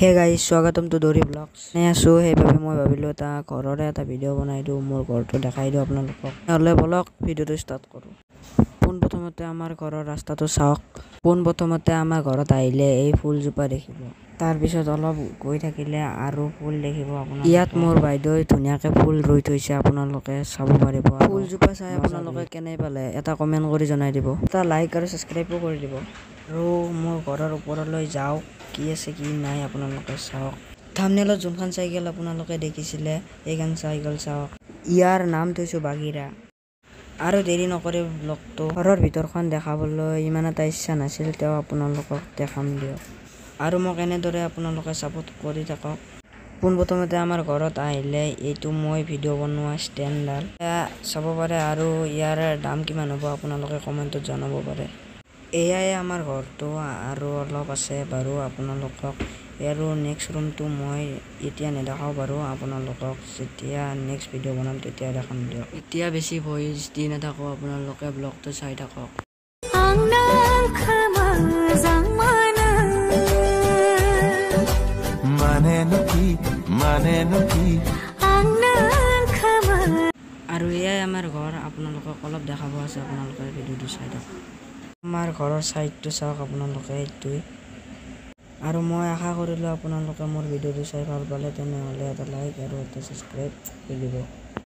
hey guys স্বাগতম two দৌৰি blogs আছোঁ সেইভাবে মই ভাবিলোঁ এটা ঘৰৰে এটা ভিডিঅ' বনাই দিওঁ মোৰ ঘৰটো দেখাই দিওঁ আপোনালোকক নহ'লে বলক ভিডিঅ'টো ষ্টাৰ্ট কৰোঁ পোনপ্ৰথমতে আমাৰ ঘৰৰ ৰাস্তাটো চাওক পোনপ্ৰথমতে আমাৰ ঘৰত আহিলে এই ফুলজোপা দেখিব তাৰপিছত অলপ গৈ থাকিলে আৰু ফুল দেখিব আপোনালোকে ইয়াত মোৰ বাইদেউই ধুনীয়াকৈ ফুল ৰুই থৈছে আপোনালোকে চাব পাৰিব ফুলজোপা চাই আপোনালোকে কেনে পালে এটা কমেণ্ট কৰি জনাই দিব এটা লাইক আৰু ছাবস্ক্ৰাইবো কৰি দিব আৰু মোৰ ঘৰৰ ওপৰলৈ যাওক কি আছে কি নাই আপোনালোকে চাওক থাম্বনেলত যোনখন চাইকেল আপোনালোকে দেখিছিলে এইখন চাইকেল চাওক ইয়াৰ নাম থৈছোঁ বাগিৰা আৰু দেৰি নকৰি ব্লগটো ঘৰৰ ভিতৰখন দেখাবলৈ ইমান এটা ইচ্ছা নাছিল তেওঁ আপোনালোকক দেখাম দিয়ক আৰু মোক এনেদৰে আপোনালোকে ছাপোৰ্ট কৰি থাকক পোনপ্ৰথমতে আমাৰ ঘৰত আহিলে এইটো মই ভিডিঅ' বনোৱা ষ্টেণ্ডডাল চাব পাৰে আৰু ইয়াৰ দাম কিমান হ'ব আপোনালোকে কমেণ্টত জনাব পাৰে এয়াই আমাৰ ঘৰটো আৰু অলপ আছে বাৰু আপোনালোকক আৰু নেক্সট ৰুমটো মই এতিয়া নেদেখাওঁ বাৰু আপোনালোকক যেতিয়া নেক্সট ভিডিঅ' বনাম তেতিয়া দেখাম দিয়ক এতিয়া বেছি ভইচ দি নাথাকোঁ আপোনালোকে ব্লগটো চাই থাকক আৰু এয়াই আমাৰ ঘৰ আপোনালোকক অলপ দেখাব আছে আপোনালোকে ভিডিঅ'টো চাই থাকক আমাৰ ঘৰৰ চাইডটো চাওক আপোনালোকে এইটোৱে আৰু মই আশা কৰিলোঁ আপোনালোকে মোৰ ভিডিঅ'টো চাই ভাল পালে তেনেহ'লে এটা লাইক আৰু এটা ছাবস্ক্ৰাইব কৰি দিব